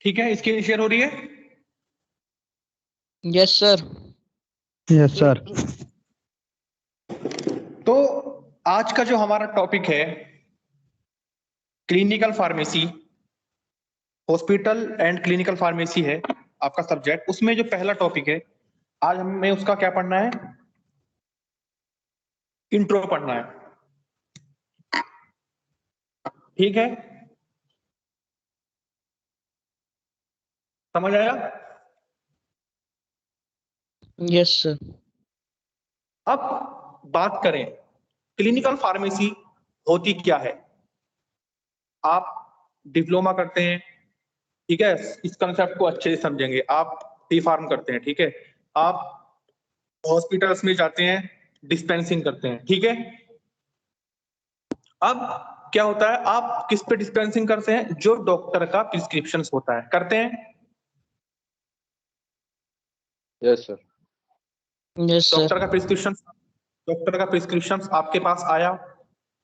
ठीक है, screen share हो रही है? Yes sir. Yes sir. तो आज का जो हमारा टॉपिक है clinical pharmacy, hospital and clinical pharmacy है आपका सब्जेक्ट। उसमें जो पहला टॉपिक है आज हमें उसका क्या पढ़ना है, इंट्रो पढ़ना है। ठीक है, समझ आया? Yes sir. अब बात करें क्लिनिकल फार्मेसी होती क्या है। आप डिप्लोमा करते हैं, ठीक है, इस कंसेप्ट को अच्छे से समझेंगे। आप टी फार्म करते हैं, ठीक है, आप हॉस्पिटल्स में जाते हैं, डिस्पेंसिंग करते हैं, ठीक है। अब क्या होता है, आप किस पे डिस्पेंसिंग करते हैं? जो डॉक्टर का प्रिस्क्रिप्शन होता है, करते हैं। Yes sir. Yes sir. Doctor का प्रिस्क्रिप्शन आपके पास आया,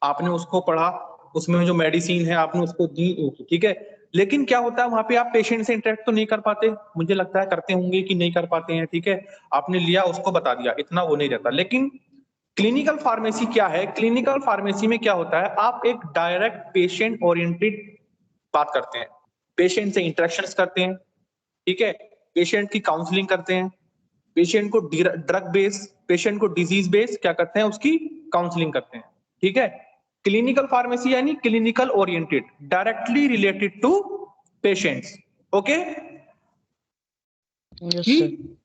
आपने उसको पढ़ा, उसमें जो मेडिसिन है आपने उसको दी, ठीक है। लेकिन क्या होता है वहां पे आप पेशेंट से इंटरेक्ट तो नहीं कर पाते, मुझे लगता है करते होंगे कि नहीं कर पाते हैं, ठीक है। आपने लिया, उसको बता दिया, इतना वो नहीं रहता। लेकिन क्लिनिकल फार्मेसी क्या है? क्लिनिकल फार्मेसी में क्या होता है, आप एक डायरेक्ट पेशेंट ओरिएंटेड बात करते हैं, पेशेंट से इंटरेक्शंस करते हैं, ठीक है, पेशेंट की काउंसलिंग करते हैं, पेशेंट को ड्रग बेस, पेशेंट को डिजीज बेस क्या करते हैं, उसकी काउंसलिंग करते हैं, ठीक है। क्लिनिकल फार्मेसी यानी clinical oriented, directly related to patients. Okay, yes कि सर।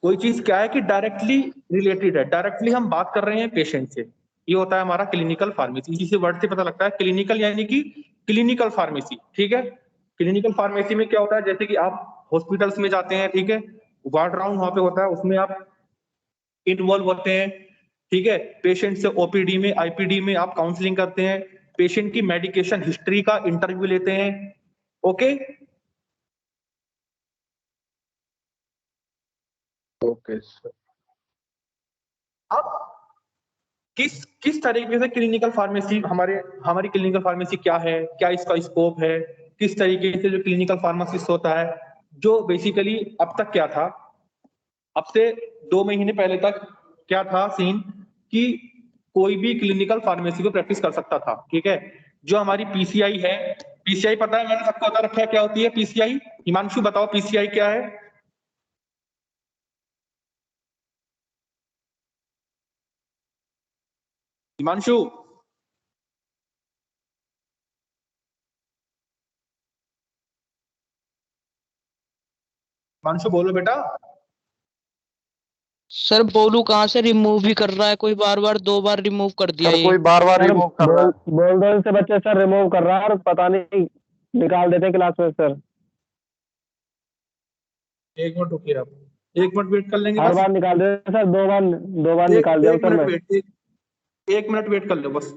कोई चीज क्या है कि डायरेक्टली रिलेटेड है, डायरेक्टली हम बात कर रहे हैं पेशेंट से, ये होता है हमारा क्लिनिकल फार्मेसी। इसी से वर्ड से पता लगता है क्लिनिकल यानी कि क्लिनिकल फार्मेसी, ठीक है। क्लिनिकल फार्मेसी में क्या होता है, जैसे कि आप हॉस्पिटल्स में जाते हैं, ठीक है, वार्ड राउंड वहां पे होता है, उसमें आप इन्वॉल्व होते हैं, ठीक है। पेशेंट से ओपीडी में, आईपीडी में आप काउंसलिंग करते हैं, पेशेंट की मेडिकेशन हिस्ट्री का इंटरव्यू लेते हैं। Okay, okay sir. अब किस किस तरीके से क्लिनिकल फार्मेसी हमारी क्लिनिकल फार्मेसी क्या है, क्या इसका स्कोप है, किस तरीके से जो क्लिनिकल फार्मासिस्ट होता है, जो बेसिकली अब तक क्या था, अब से 2 महीने पहले तक क्या था सीन, कि कोई भी क्लिनिकल फार्मेसी को प्रैक्टिस कर सकता था, ठीक है। जो हमारी पीसीआई है, पीसीआई पता है, मैंने सबको बता रखा है क्या होती है पीसीआई। हिमांशु बताओ पीसीआई क्या है? हिमांशु, हिमांशु बोलो बेटा। सर बोलू कहाँ से, रिमूव भी कर रहा है कोई, बार बार 2 बार रिमूव कर दिया सर ये। कोई बार बार सर रिमूव कर रहा है। बोल दो इनसे, बच्चे सर रिमूव कर रहा है और पता नहीं निकाल देते क्लास में सर। एक मिनट रुकिए आप, 1 मिनट वेट कर लेंगे हर बस। बार निकाल देते सर, दो बार एक निकाल दिया हूँ एक सर मिनट मैं। वेट, 1 मिनट वेट कर लो बस।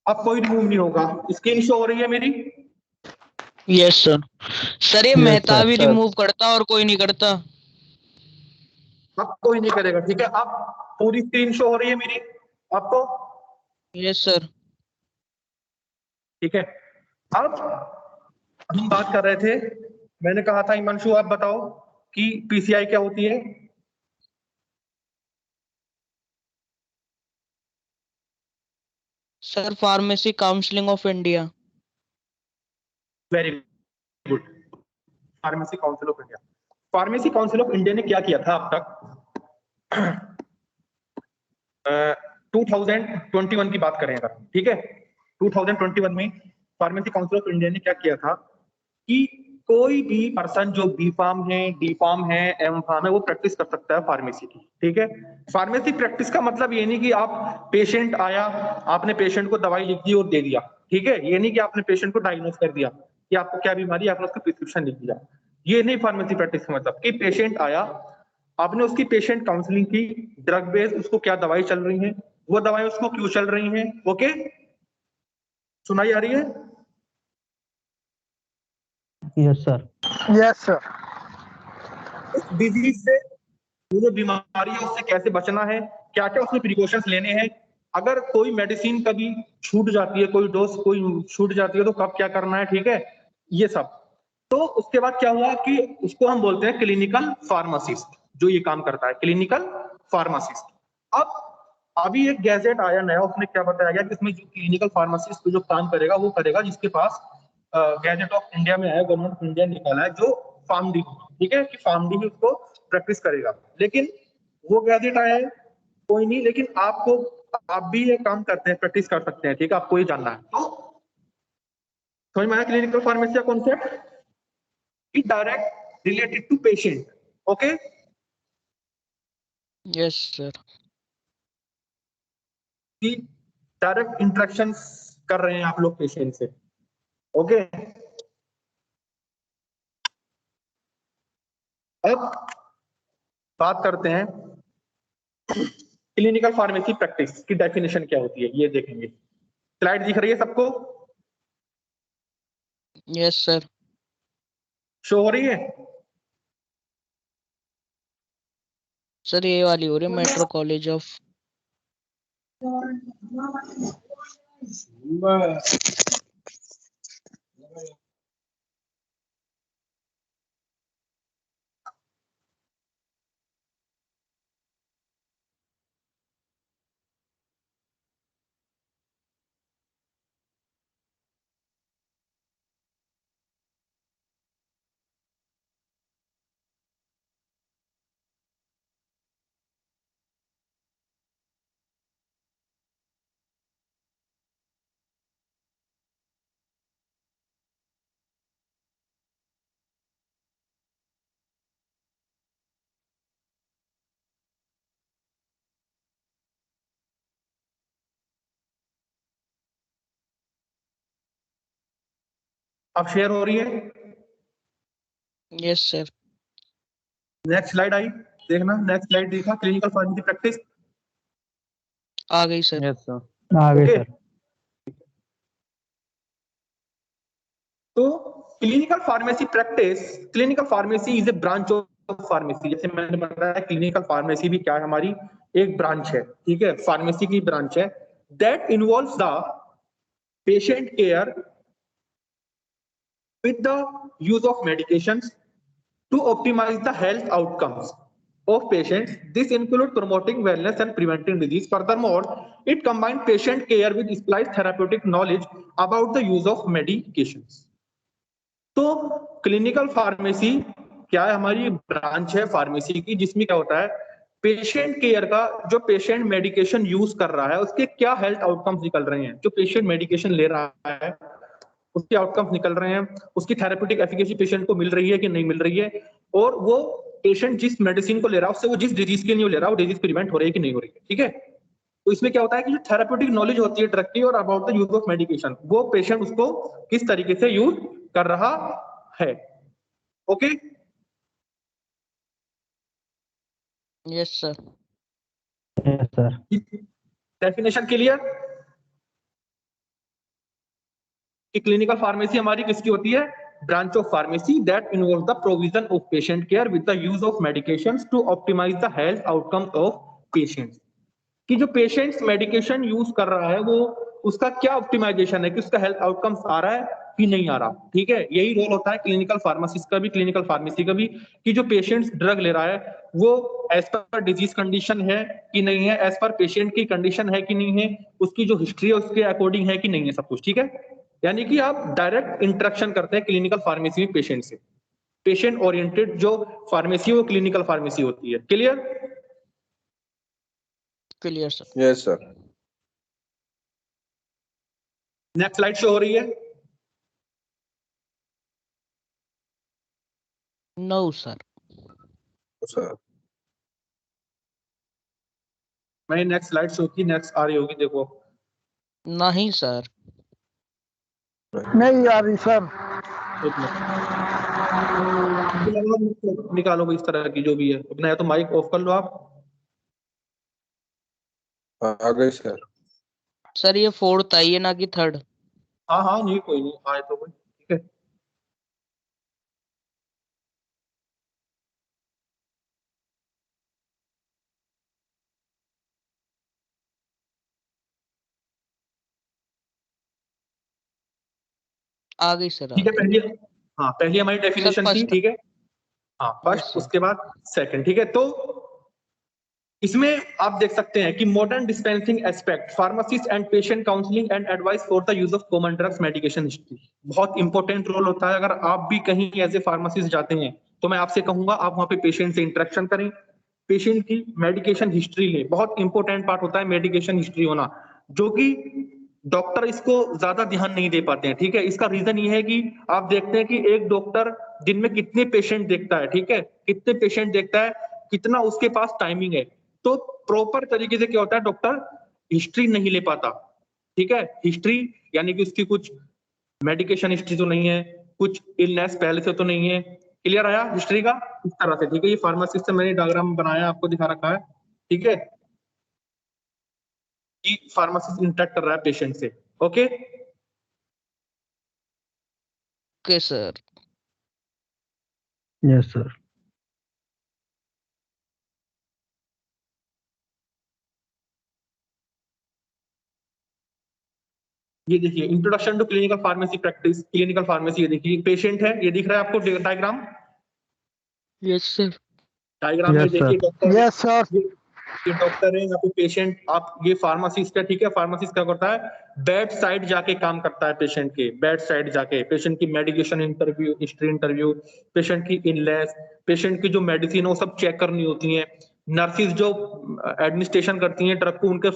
अब कोई रिमूव नहीं होगा, स्क्रीन शो हो रही है मेरी? Yes sir. सर ये Yes, मेहता sir, भी sir. रिमूव करता और कोई नहीं करता। अब कोई नहीं करेगा, ठीक है। अब पूरी स्क्रीन शो हो रही है मेरी आपको? Yes sir. ठीक है। अब हम बात कर रहे थे, मैंने कहा था हिमांशु आप बताओ कि पीसीआई क्या होती है। Sir pharmacy counselling of India. Very good, pharmacy council of India. Pharmacy council of India ने क्या किया था अब तक, 2021 की बात करें अगर, ठीक है, 2021 में फार्मेसी काउंसिल ऑफ इंडिया ने क्या किया था कि कोई भी पर्सन जो बी फार्म है, डी फार्म है, एम फार्म है, वो प्रैक्टिस कर सकता है फार्मेसी की, ठीक है। फार्मेसी प्रैक्टिस का मतलब ये नहीं कि आप पेशेंट आया, आपने पेशेंट को दवाई लिख दी और दे दिया, ठीक है। ये नहीं कि आपने पेशेंट को डायग्नोज कर दिया कि आपको क्या बीमारी है, आपने उसका प्रिस्क्रिप्शन लिख दिया। ये नहीं फार्मेसी प्रैक्टिस का मतलब कि पेशेंट आया, आपने उसकी पेशेंट काउंसलिंग की, ड्रग बेस्ड उसको क्या दवाई चल रही है, वो दवाई उसको क्यों चल रही है, ओके, सुनाई आ रही है? Yes sir. Yes sir. उस डिजीज से, वो जो बीमारी है उससे कैसे बचना है, क्या क्या उसमें प्रिकॉशंस लेने हैं, अगर कोई मेडिसिन कभी छूट जाती है, कोई डोज कोई छूट जाती है तो कब क्या करना है, ठीक है, ये सब। तो उसके बाद क्या हुआ कि उसको हम बोलते हैं क्लिनिकल फार्मासिस्ट, जो ये काम करता है, क्लिनिकल फार्मासिस्ट। अब अभी एक गैजेट आया नया, उसमें क्या बताया गया कि इसमें जो क्लिनिकल फार्मासिस्ट जो काम करेगा वो करेगा जिसके पास गैजेट ऑफ इंडिया में आया, गवर्नमेंट ऑफ इंडिया निकाला है, जो फार्म डी, ठीक है, कि फार्म डी उसको प्रैक्टिस करेगा। लेकिन वो गैजेट आया है, कोई नहीं, लेकिन आपको, आप भी ये काम करते हैं, प्रैक्टिस कर सकते हैं, ठीक है, आपको ये जानना है। तो समझ में आया क्लिनिकल फार्मेसी का concept? It direct related to patient, okay. Yes sir. कि डायरेक्ट इंटरेक्शंस कर रहे हैं आप लोग पेशेंट से, ओके। अब बात करते हैं क्लिनिकल फार्मेसी प्रैक्टिस की डेफिनेशन क्या होती है, ये देखेंगे। स्लाइड दिख रही है सबको? Yes sir. शो हो रही है? सर ये वाली हो रही है, मेट्रो कॉलेज ऑफ। अब शेयर हो रही है? Yes sir. Next slide I, देखना, नेक्स्ट स्लाइड देखा, क्लिनिकल फार्मेसी प्रैक्टिस आ गई सर। Yes sir. आगे ओके। सर। तो clinical pharmacy practice, clinical pharmacy is a branch of pharmacy. जैसे मैंने बताया क्लिनिकल फार्मेसी भी क्या है, हमारी एक ब्रांच है, ठीक है, फार्मेसी की ब्रांच है, that involves the patient care with the use of medications to optimize the health outcomes of patients. This includes promoting wellness and preventing disease. Furthermore, it combines patient care with specialized therapeutic knowledge about the use of medications. तो clinical pharmacy क्या है, हमारी branch है pharmacy की, जिसमें क्या होता है, पेशेंट केयर का, जो पेशेंट मेडिकेशन यूज कर रहा है उसके क्या हेल्थ आउटकम्स निकल रहे हैं, जो पेशेंट मेडिकेशन ले रहा है उसके आउटकम्स निकल रहे हैं, उसकी थेरेप्यूटिक एफिकेसी पेशेंट को मिल रही है कि नहीं मिल रही है, और वो पेशेंट जिस मेडिसिन को ले रहा है उससे वो जिस डिजीज के लिए ले रहा है वो डिजीज प्रिवेंट हो रही है कि नहीं हो रही है, ठीक है। तो इसमें क्या होता है कि जो थेरेप्यूटिक नॉलेज होती है ड्रग की और about the use of medication, वो पेशेंट उसको किस तरीके से यूज कर रहा है, okay. Yes sir. Yes sir. Definition clear कि क्लिनिकल फार्मेसी हमारी किसकी होती है, branch of pharmacy that involve the provision of patient care with the use of medications to optimize the health outcome of patients. कि जो patients medication use कर रहा है वो उसका क्या ऑप्टिमाइजेशन है, कि उसका हेल्थ आउटकम्स आ रहा है कि नहीं आ रहा, ठीक है। यही रोल होता है क्लिनिकल फार्मासिस्ट का भी, क्लिनिकल फार्मेसी का भी, कि जो पेशेंट्स ड्रग ले रहा है वो एज पर डिजीज कंडीशन है कि नहीं है, एज पर पेशेंट की कंडीशन है कि नहीं है, उसकी जो हिस्ट्री है उसके अकॉर्डिंग है कि नहीं है, सब कुछ, ठीक है। यानी कि आप डायरेक्ट इंटरेक्शन करते हैं क्लिनिकल फार्मेसी में पेशेंट से, पेशेंट ओरिएंटेड जो फार्मेसी वो क्लिनिकल फार्मेसी होती है। Clear? Clear sir. Yes, sir. Next slide show हो रही है? No sir. Sir. मैं नेक्स्ट स्लाइड शो की नेक्स्ट आ रही होगी, देखो। नहीं सर। नहीं आ रही सर। एक मिनट निकालो इस तरह की जो भी है अपना, या तो माइक ऑफ कर लो आप। आ गई सर। सर ये 4th आई है ना कि 3rd? हाँ हाँ, नहीं कोई नहीं आए तो कोई, ठीक है। आ गई सर, आ ठीक है, गई। पहली, हाँ पहली हमारी सर डेफिनेशन थी, फर्स्ट। ठीक है। हाँ Yes, फर्स्ट, sir. उसके बाद सेकंड, ठीक है। तो इसमें आप देख सकते हैं कि modern dispensing aspect, pharmacist and patient counselling and advice for the use of common drugs, medication history बहुत इंपॉर्टेंट रोल होता है। अगर आप भी कहीं एज ए फार्मासिस्ट जाते हैं तो मैं आपसे कहूंगा आप वहां पे पेशेंट से इंटरेक्शन करें, पेशेंट की मेडिकेशन हिस्ट्री लें। बहुत इंपॉर्टेंट पार्ट होता है मेडिकेशन हिस्ट्री होना, जो कि डॉक्टर इसको ज्यादा ध्यान नहीं दे पाते हैं, ठीक है। इसका रीजन ये है कि आप देखते हैं कि एक डॉक्टर दिन में कितने पेशेंट देखता है, ठीक है, कितने पेशेंट देखता है, कितना उसके पास टाइमिंग है। तो प्रॉपर तरीके से क्या होता है, डॉक्टर हिस्ट्री नहीं ले पाता, ठीक है। हिस्ट्री यानी कि उसकी कुछ मेडिकेशन हिस्ट्री तो नहीं है, कुछ इलनेस पहले से तो नहीं है। क्लियर आया हिस्ट्री का इस तरह से, ठीक है। ये फार्मासिस्ट से मैंने डायग्राम बनाया, आपको दिखा रखा है, ठीक है, कि फार्मासिस्ट इंटरेक्ट कर रहा है पेशेंट से। Okay, okay sir. Yes sir. ये देखिए introduction to clinical pharmacy practice, clinical pharmacy. ये देखिए पेशेंट है, ये दिख रहा है आपको डायग्राम, यस सर। डायग्राम में यस देखिए सर। Doctor, yes sir. ये डॉक्टर है, यहाँ पे पेशेंट, आप ये फार्मासिस्ट है, ठीक है। फार्मासिस्ट क्या करता है, बेड साइड जाके काम करता है, पेशेंट के बेड साइड जाके पेशेंट की medication interview, history interview, patient की इलनेस, पेशेंट की जो मेडिसिन है वो सब चेक करनी होती है। नर्सिस जो एडमिनिस्ट्रेशन करती हैं ड्रग को, उनके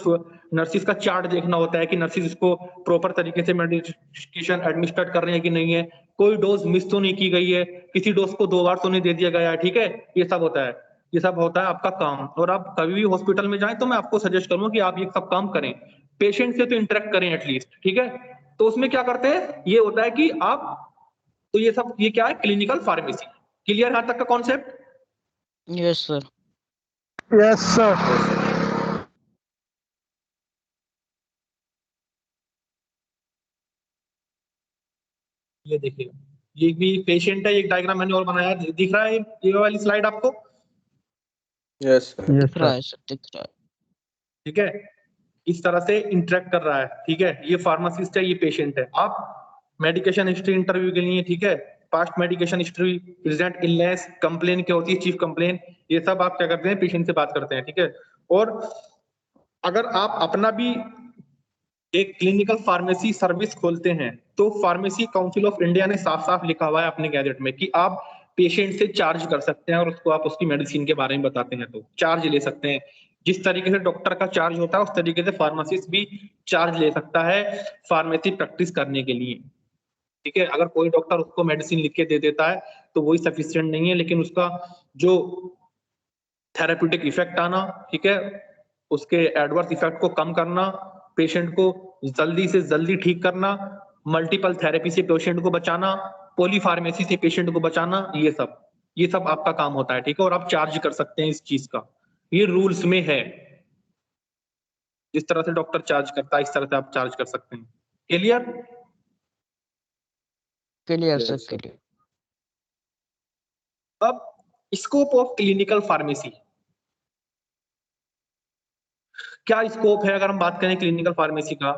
नर्सिस का चार्ट देखना होता है कि नर्सिस इसको प्रॉपर तरीके से मेडिकेशन एडमिनिस्ट्रेट कर रहे हैं कि नहीं है, कोई डोज मिस तो नहीं की गई है, किसी डोज को 2 बार तो नहीं दे दिया गया है, ठीक है। ये सब होता है, ये सब होता है आपका काम। और आप कभी भी हॉस्पिटल में जाएं तो मैं आपको सजेस्ट करूंगा कि आप ये सब काम करें, पेशेंट से तो इंटरेक्ट करें एटलीस्ट, ठीक है। तो उसमें क्या करते हैं, ये होता है कि आप, तो ये सब, ये क्या है, क्लिनिकल फार्मेसी। क्लियर यहां तक का concept? Yes sir. Yes sir. ये देखिए, ये भी पेशेंट है, एक डायग्राम मैंने और बनाया, दिख रहा है ये वाली स्लाइड आपको? Yes, sir. यस दिख रहा सर। है सर, दिख रहा है। ठीक है, इस तरह से इंटरेक्ट कर रहा है, ठीक है। ये फार्मासिस्ट है, ये पेशेंट है। आप मेडिकेशन हिस्ट्री इंटरव्यू के लिए, ठीक है, past medication history, present illness, complain क्या होती है, चीफ कंप्लेन, ये सब आप क्या करते हैं, पेशेंट से बात करते हैं, ठीक है। और अगर आप अपना भी एक क्लिनिकल फार्मेसी सर्विस खोलते हैं तो फार्मेसी काउंसिल ऑफ इंडिया ने साफ साफ लिखा हुआ है अपने गैजेट में कि आप पेशेंट से चार्ज कर सकते हैं, और उसको आप उसकी मेडिसिन के बारे में बताते हैं तो चार्ज ले सकते हैं। जिस तरीके से डॉक्टर का चार्ज होता है उस तरीके से फार्मासिस्ट भी चार्ज ले सकता है फार्मेसी प्रैक्टिस करने के लिए, ठीक है। अगर कोई डॉक्टर उसको मेडिसिन लिख के दे देता है तो वही सफिशिएंट नहीं है, लेकिन उसका जो थेराप्यूटिक इफेक्ट आना, ठीक है, उसके एडवर्स इफेक्ट को कम करना, पेशेंट को जल्दी से जल्दी ठीक करना, मल्टीपल थेरेपी से पेशेंट को बचाना, पॉलीफार्मेसी से पेशेंट को बचाना, ये सब आपका काम होता है, ठीक है। और आप चार्ज कर सकते हैं इस चीज का, ये रूल्स में है। जिस तरह से डॉक्टर चार्ज करता है इस तरह से आप चार्ज कर सकते हैं। Clear? Clear sir, Yes, sir. Clear. अब स्कोप ऑफ क्लिनिकल फार्मेसी, क्या स्कोप है अगर हम बात करें क्लिनिकल फार्मेसी का?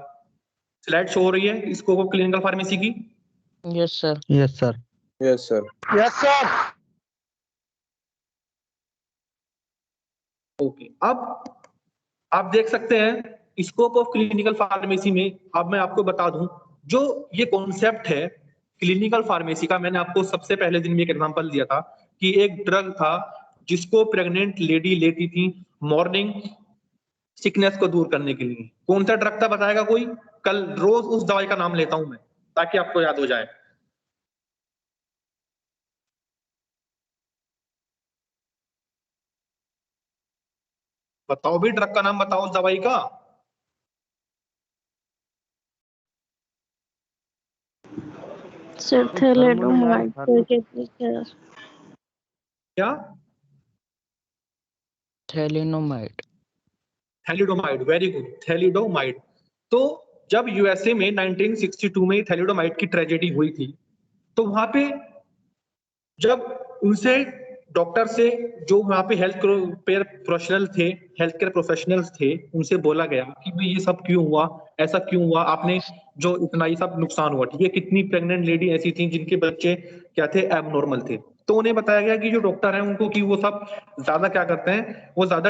स्लाइड शो हो रही है स्कोप ऑफ क्लिनिकल फार्मेसी की? Yes sir. Yes sir. Yes, sir. Yes sir. Okay, अब आप देख सकते हैं स्कोप ऑफ क्लिनिकल फार्मेसी में, अब मैं आपको बता दूं जो ये कॉन्सेप्ट है क्लिनिकल फार्मेसी का, मैंने आपको सबसे पहले दिन में एक एग्जांपल दिया था कि एक ड्रग था जिसको प्रेग्नेंट लेडी लेती थी मॉर्निंग सिकनेस को दूर करने के लिए। कौन सा ड्रग था बताएगा कोई? कल रोज उस दवाई का नाम लेता हूं मैं ताकि आपको याद हो जाए। बताओ भी, ड्रग का नाम बताओ उस दवाई का। सर थैलेडोमाइड क्या? Thalidomide. Thalidomide, very good, thalidomide. तो जब यूएसए में 1962 में थैलिडोमाइड की ट्रेजेडी हुई थी, तो वहां पे जब उनसे डॉक्टर से, जो वहां पे हेल्थ केयर प्रोफेशनल थे, हेल्थ केयर प्रोफेशनल्स थे, उनसे बोला गया कि भाई ये सब क्यों हुआ, ऐसा क्यों हुआ, आपने जो इतना ये सब नुकसान हुआ, ठीक है, कितनी प्रेग्नेंट लेडी ऐसी थी जिनके बच्चे क्या थे, एबनॉर्मल थे। तो उन्हें बताया गया कि जो डॉक्टर है उनको कि वो सब ज्यादा क्या करते हैं, वो ज्यादा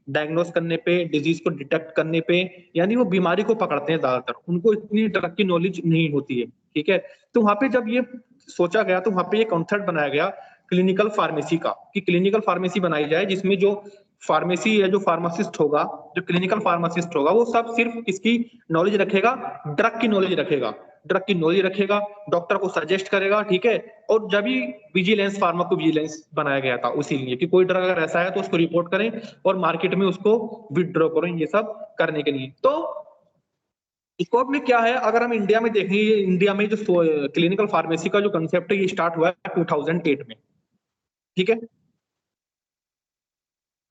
डायग्नोस करने पे, डिजीज को डिटेक्ट करने पे, यानी वो बीमारी को पकड़ते हैं ज्यादातर, उनको इतनी ड्रग की नॉलेज नहीं होती है, ठीक है। तो वहां पे जब ये सोचा गया तो वहां पे एक कॉन्सेप्ट बनाया गया क्लिनिकल फार्मेसी का, कि क्लिनिकल फार्मेसी बनाई जाए जिसमें जो फार्मेसी या जो फार्मासिस्ट होगा, जो क्लिनिकल फार्मासिस्ट होगा, वो सब सिर्फ इसकी नॉलेज रखेगा, ड्रग की नॉलेज रखेगा, ड्रग की नॉलेज रखेगा, डॉक्टर को सजेस्ट करेगा, ठीक है। और जब भी विजिलेंस, फार्माको विजिलेंस बनाया गया था उसी लिए कि कोई ड्रग अगर ऐसा है तो उसको रिपोर्ट करें और मार्केट में उसको विड्रॉ करें, ये सब करने के लिए। तो स्कोप में क्या है, अगर हम इंडिया में देखें, इंडिया में जो क्लिनिकल फार्मेसी का जो कंसेप्ट है ये स्टार्ट हुआ है 2008 में, ठीक है।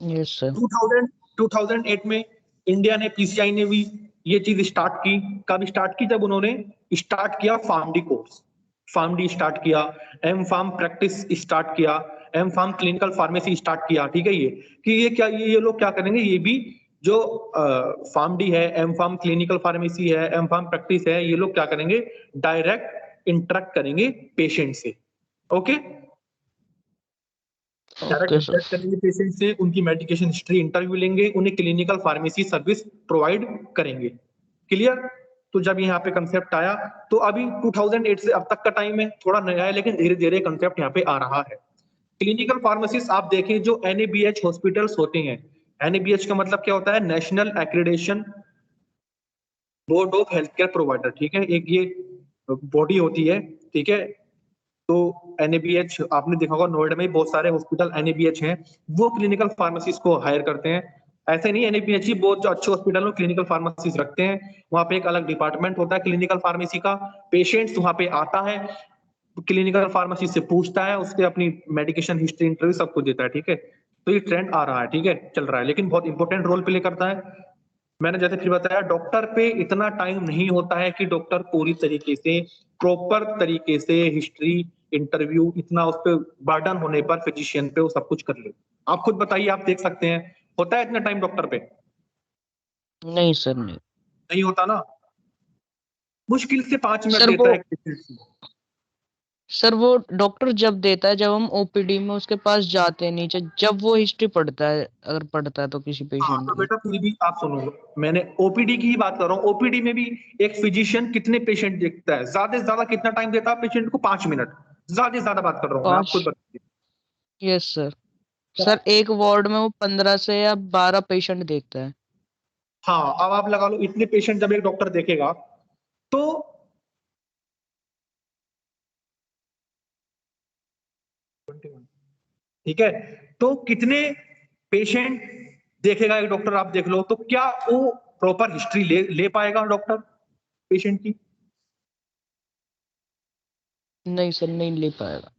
Yes sir. 2008 में इंडिया ने, पीसीआई ने भी ये चीज स्टार्ट की। कब स्टार्ट की? जब उन्होंने स्टार्ट किया फार्मडी कोर्स, फार्मडी स्टार्ट किया, एम फार्म प्रैक्टिस स्टार्ट किया, M Pharm clinical pharmacy start किया, ठीक है। ये कि ये क्या, ये लोग क्या करेंगे, ये भी जो फार्मडी है, एम फार्म क्लिनिकल फार्मेसी है, एम फार्म प्रैक्टिस है, ये लोग क्या करेंगे, डायरेक्ट इंटरेक्ट करेंगे पेशेंट से। Okay, direct okay sir. Interact करेंगे पेशेंट से, उनकी मेडिकेशन हिस्ट्री इंटरव्यू लेंगे, उन्हें क्लिनिकल फार्मेसी सर्विस प्रोवाइड करेंगे। क्लियर? तो जब यहाँ पे कंसेप्ट आया, तो अभी 2008 से अब तक का टाइम है, थोड़ा नया है, लेकिन धीरे धीरे कंसेप्ट यहाँ पे आ रहा है। क्लिनिकल फार्मेसिस्ट आप देखें, जो एनएबीएच हॉस्पिटल्स होते हैं, एनएबीएच का मतलब क्या होता है, national accreditation board of health care provider, ठीक है, एक ये बॉडी होती है, ठीक है। तो एनएबीएच आपने देखा होगा, नोएडा में बहुत सारे हॉस्पिटल एनएबीएच हैं, वो क्लिनिकल फार्मेसिस्ट को हायर करते हैं। ऐसे नहीं, एनएबीएच ही बहुत जो अच्छे हॉस्पिटल में क्लिनिकल फार्मेसिस्ट रखते हैं, वहां पे एक अलग डिपार्टमेंट होता है क्लिनिकल फार्मेसी का। पेशेंट्स वहां पे आता है, क्लिनिकल फार्मेसिस्ट से पूछता है, उसके अपनी मेडिकेशन हिस्ट्री इंटरव्यू सब कुछ देता है, ठीक है। तो ये ट्रेंड आ रहा है, ठीक है, चल रहा है, लेकिन बहुत इंपॉर्टेंट रोल प्ले करता है। मैंने जैसे फिर बताया, डॉक्टर पे इतना टाइम नहीं होता है कि डॉक्टर पूरी तरीके से, प्रॉपर तरीके से हिस्ट्री इंटरव्यू, इतना उस पर बर्डन होने पर फिजिशियन पे वो सब कुछ कर ले। आप खुद बताइए, आप देख सकते हैं, होता है इतना टाइम डॉक्टर पे? नहीं सर, नहीं। नहीं होता ना, मुश्किल से 5 मिनट सर देता वो है एक पेशेंट को। सर वो डॉक्टर जब देता है, जब हम ओपीडी में उसके पास जाते हैं नीचे, जब वो हिस्ट्री पढ़ता है, अगर पढ़ता है तो किसी हाँ, पेशेंट तो की। बेटा फिर भी आप सुनो, मैंने ओपीडी की ही बात कर रहा हूँ। ओपीडी में भी एक फिजिशियन कितने पेशेंट देखता है, ज्यादा से ज्यादा कितना टाइम देता है पेशेंट को? 5 मिनट, ज्यादा से ज्यादा बात कर रहा हूँ मैं, आप खुद 5। बताइए। Yes sir. सर एक वार्ड में वो 15 से या 12 पेशेंट देखता है। हाँ, अब आप लगा लो इतने पेशेंट जब एक डॉक्टर देखेगा, तो ठीक है, तो कितने पेशेंट देखेगा एक डॉक्टर, आप देख लो, तो क्या वो प्रॉपर हिस्ट्री ले पाएगा डॉक्टर पेशेंट की? नहीं सर, नहीं ले पाएगा।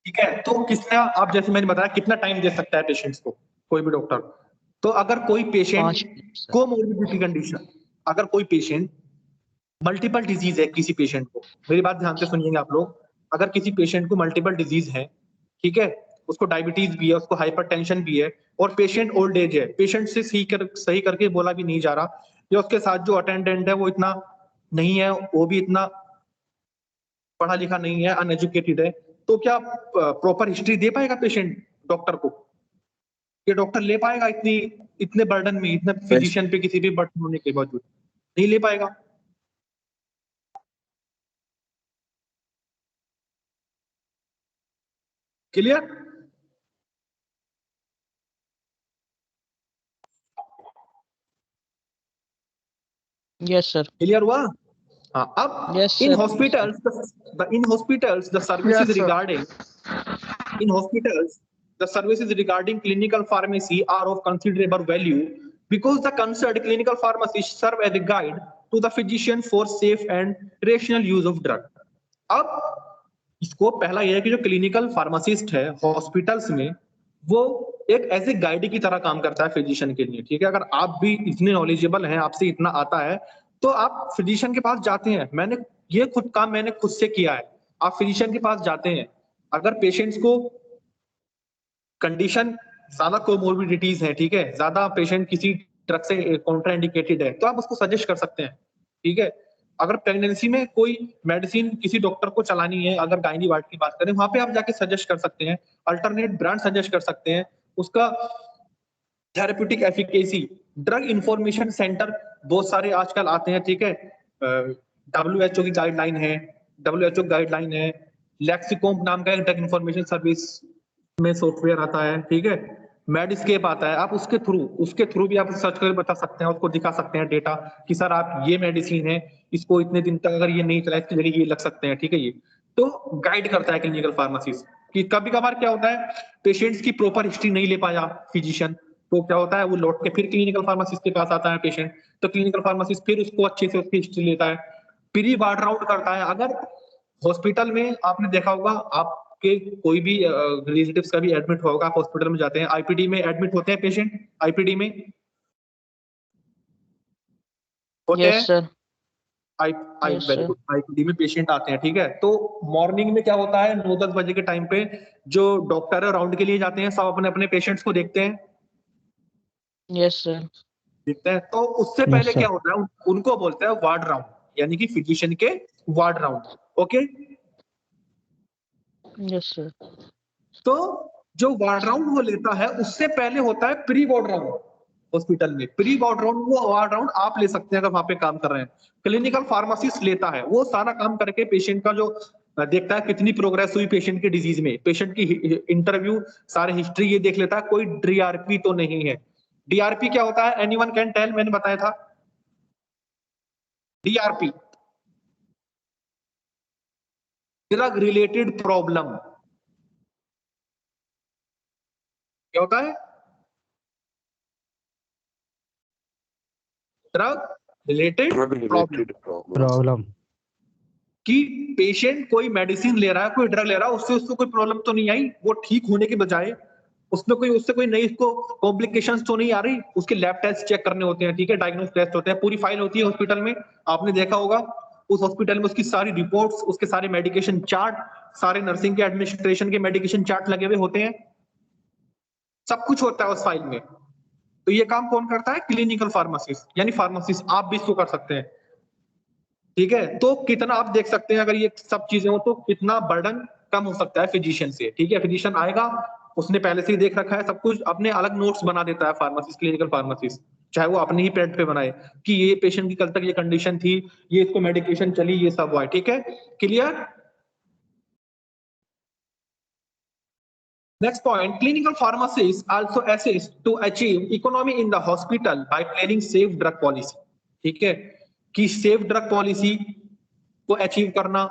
ठीक है, तो कितना, आप जैसे मैंने बताया, कितना टाइम दे सकता है पेशेंट्स को कोई भी डॉक्टर? तो अगर कोई patient 5 minute sir. Comorbidity condition, अगर कोई पेशेंट मल्टीपल डिजीज है, किसी पेशेंट को, मेरी बात ध्यान से सुनिएगा आप लोग, अगर किसी पेशेंट को मल्टीपल डिजीज है, ठीक है, उसको डायबिटीज भी है, उसको हाइपरटेंशन भी है, और पेशेंट ओल्ड एज है, पेशेंट से सही करके बोला भी नहीं जा रहा, या उसके साथ जो अटेंडेंट है वो इतना नहीं है, वो भी इतना पढ़ा लिखा नहीं है, अनएजुकेटेड है, तो क्या प्रॉपर हिस्ट्री दे पाएगा पेशेंट डॉक्टर को? ये डॉक्टर ले पाएगा इतने बर्डन में, इतने फिजिशियन पे किसी भी बर्डन होने के बावजूद? नहीं ले पाएगा। क्लियर? Yes sir. क्लियर हुआ? हाँ, अब Yes, in sir. Hospitals the services regarding in hospitals the services regarding clinical pharmacy are of considerable value because the concerned clinical pharmacists serve as a guide to the physician for safe and rational use of drug. अब इसको पहला यह है कि जो clinical pharmacist है hospitals में, वो एक एज ए गाइड की तरह काम करता है फिजिशियन के लिए, ठीक है? अगर आप भी इतने नॉलेजेबल हैं, आपसे इतना आता है, तो आप फिजिशियन के पास जाते हैं। मैंने खुद से किया है। आप फिजिशियन के पास जाते हैं, अगर पेशेंट्स को कंडीशन ज्यादा कोमोर्बिडिटीज है, ठीक है, ज्यादा पेशेंट किसी ड्रग से कॉन्ट्राइंडिकेटेड है, तो आप उसको सजेस्ट कर सकते हैं, ठीक है? अगर प्रेगनेंसी में कोई मेडिसिन किसी डॉक्टर को चलानी है, अगर गायनी वार्ड की बात करें, वहां पे आप जाके सजेस्ट कर सकते हैं, अल्टरनेट ब्रांड सजेस्ट कर सकते हैं, उसका therapeutic efficacy, drug information centre बहुत सारे आजकल आते हैं, ठीक है? WHO की गाइडलाइन है, WHO गाइडलाइन है, लेक्सिकॉम नाम का एक ड्रग इंफॉर्मेशन सर्विस में सॉफ्टवेयर आता है, ठीक है? मेडिस्केप आता है, आप उसके थ्रू भी आप सर्च करके बता सकते हैं, उसको दिखा सकते हैं डेटा कि सर आप ये मेडिसिन है, इसको इतने दिन तक अगर ये नहीं चला, इसकी जगह ये लग सकते हैं, ठीक है? ये तो गाइड करता है क्लिनिकल फार्मासिस्ट। कि कभी कभार क्या होता है, पेशेंट्स की प्रॉपर हिस्ट्री नहीं ले पाया फिजिशियन, तो क्या होता है, वो लौट के फिर क्लिनिकल फार्मासिस्ट के पास आता है पेशेंट, तो क्लिनिकल फार्मासिस्ट फिर उसको अच्छे से उसकी हिस्ट्री लेता है, प्री वार्ड राउंड करता है। अगर हॉस्पिटल में आपने देखा होगा, आपके कोई भी रिलेटिव्स का भी एडमिट होगा, आप हॉस्पिटल में जाते हैं, आईपीडी में एडमिट होते हैं पेशेंट, आईपीडी में होते Yes, हैं, sir. Yes, sir. आईपीडी में पेशेंट आते हैं, ठीक है? तो मॉर्निंग में क्या होता है, 9-10 बजे के टाइम पे जो डॉक्टर है राउंड के लिए जाते हैं, सब अपने अपने पेशेंट्स को देखते हैं, Yes, sir. तो उससे पहले क्या होता है, उनको बोलते हैं वार्ड राउंड, यानी कि फिजिशियन के ward round. Okay, Yes, sir. तो जो वार्ड राउंड वो लेता है, उससे पहले होता है प्री वार्ड राउंड। हॉस्पिटल में प्री वार्ड राउंड, वो वार्ड राउंड आप ले सकते हैं अगर वहां पे काम कर रहे हैं। क्लिनिकल फार्मासिस्ट लेता है, वो सारा काम करके पेशेंट का जो देखता है कितनी प्रोग्रेस हुई पेशेंट के डिजीज में, पेशेंट की इंटरव्यू, सारे हिस्ट्री ये देख लेता है, कोई डीआरपी तो नहीं है। डीआरपी क्या होता है, एनीवन कैन टेल? मैंने बताया था डीआरपी, ड्रग रिलेटेड प्रॉब्लम। क्या होता है? Drug related problem. कि पेशेंट कोई मेडिसिन ले रहा है, कोई ड्रग ले रहा है, उससे उसको कोई प्रॉब्लम तो नहीं आई, वो ठीक होने के बजाय उससे कोई नई उसको कॉम्प्लिकेशंस तो नहीं आ रही, उसके लैब टेस्ट चेक करने होते हैं, ठीक है, डायग्नोस टेस्ट होते हैं, पूरी फाइल होती है हॉस्पिटल में, आपने देखा होगा उस हॉस्पिटल में उसकी सारी रिपोर्ट्स, उसके सारे मेडिकेशन चार्ट, सारे नर्सिंग के एडमिनिस्ट्रेशन के मेडिकेशन चार्ट लगे हुए होते हैं, सब कुछ होता है उस फाइल में। तो ये काम कौन करता है? क्लिनिकल फार्मासिस्ट, यानी फार्मासिस्ट। आप भी इसको कर सकते हैं, ठीक है? तो कितना आप देख सकते हैं, अगर ये सब चीजें हो तो कितना बर्डन कम हो सकता है फिजिशियन से, ठीक है? फिजिशियन आएगा, उसने पहले से ही देख रखा है सब कुछ, अपने अलग नोट्स बना देता है फार्मासिस्ट, क्लिनिकल फार्मासिस्ट, चाहे वो अपने ही पेड पे बनाए कि ये पेशेंट की कल तक ये कंडीशन थी, ये इसको मेडिकेशन चली, ये सब हुआ है, ठीक है? Clear? Next point, clinical pharmacists also assist to achieve economy in the hospital by planning safe drug policy, ठीक है? कि सेफ ड्रग पॉलिसी को अचीव करना,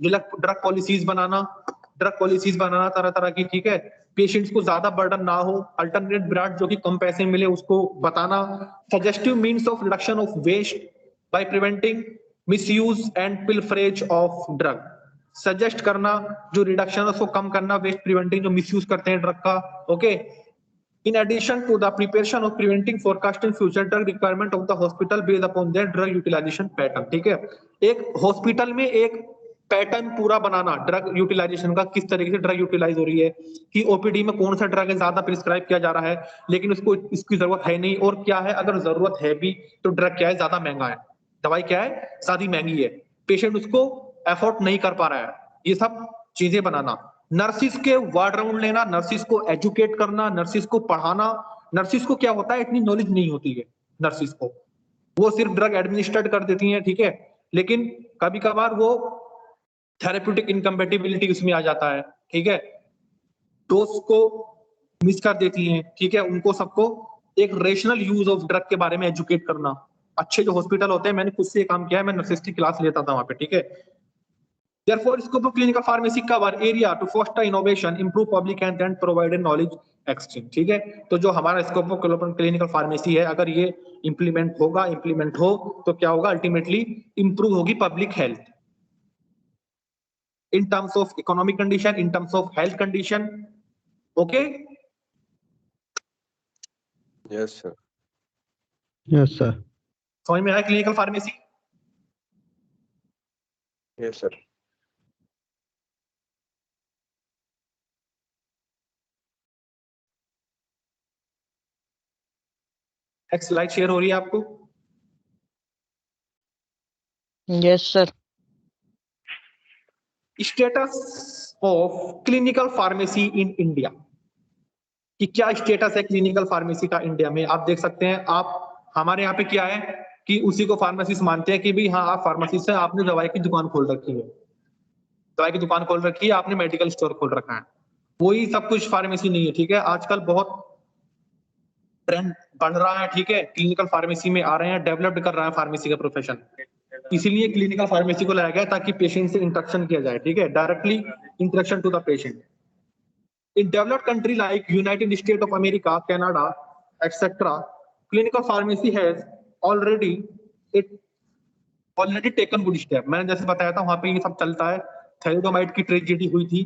ड्रग पॉलिसीज बनाना तरह तरह की, ठीक है? पेशेंट्स को ज्यादा बर्डन ना हो, अल्टरनेट ब्रांड जो कि कम पैसे मिले उसको बताना, suggestive means of reduction of waste by preventing misuse and pilferage of drug, suggest करना जो रिडक्शन है उसको कम करना, वेस्ट प्रिवेंटिंग जो मिसयूज करते हैं ड्रग का। Okay, in addition to the preparation of preventing forecasting future drug requirement of the hospital based upon their drug utilization pattern, ठीक है? एक हॉस्पिटल में एक पैटर्न पूरा बनाना ड्रग यूटिलाइजेशन का, किस तरीके से ड्रग यूटिलाइज हो रही है, कि ओपीडी में कौन सा ड्रग है ज्यादा प्रिस्क्राइब किया जा रहा है लेकिन उसको इसकी जरूरत है नहीं, और क्या है अगर जरूरत है भी तो ड्रग क्या है ज्यादा महंगा है, दवाई क्या है ज्यादा महंगी है, पेशेंट उसको अफोर्ड नहीं कर पा रहा है, ये सब चीजें बनाना। नर्सिस के वार्ड राउंड लेना, नर्सिस को एजुकेट करना, नर्सिस को पढ़ाना। नर्सिस को क्या होता है इतनी नॉलेज नहीं होती है नर्सिस को, वो सिर्फ ड्रग एडमिनिस्ट्रेट कर देती हैं, ठीक है, लेकिन कभी कभार वो थेरेप्यूटिक इनकम्पेटिबिलिटी उसमें आ जाता है, ठीक है, डोज को मिस कर देती हैं, ठीक है, उनको सबको एक रेशनल यूज ऑफ ड्रग के बारे में एजुकेट करना। अच्छे जो हॉस्पिटल होते हैं, मैंने खुद से काम किया है, मैं नर्सिस की क्लास लेता था वहां पे, ठीक है। Therefore, scope of clinical pharmacy cover area to foster innovation, improve public health and provide a knowledge exchange, ठीक है। तो जो हमारा स्कोप ऑफ क्लिनिकल फार्मेसी है, अगर ये इंप्लीमेंट हो तो क्या होगा, अल्टीमेटली इंप्रूव होगी public health in terms of economic condition, in terms of health condition. Okay? Yes, sir. Yes sir. समझ में आया clinical pharmacy? Yes, sir. Next slide share हो रही है आपको? Yes sir. Status of clinical pharmacy in India, कि क्या status है क्लिनिकल फार्मेसी का इंडिया में। आप देख सकते हैं, आप हमारे यहाँ पे क्या है कि उसी को फार्मेसिस्ट मानते हैं कि भाई हाँ आप फार्मेसिस्ट हैं, आपने दवाई की दुकान खोल रखी है, दवाई की दुकान खोल रखी है, आपने मेडिकल स्टोर खोल रखा है, वही सब कुछ फार्मेसी नहीं है, ठीक है। आजकल बहुत ट्रेंड बढ़ रहा है, ठीक है, क्लिनिकल फार्मेसी में आ रहे हैं, डेवलप्ड कर रहा है फार्मेसी का प्रोफेशन, इसीलिए क्लिनिकल फार्मेसी को लाया गया ताकि पेशेंट से इंटरेक्शन किया जाए, ठीक है, directly interaction to the patient. In developed country like United States of America, Canada, etc., clinical pharmacy has already taken good step. मैंने जैसे बताया था वहां पे ये सब चलता है। थैलिडोमाइड की ट्रेजेडी हुई थी,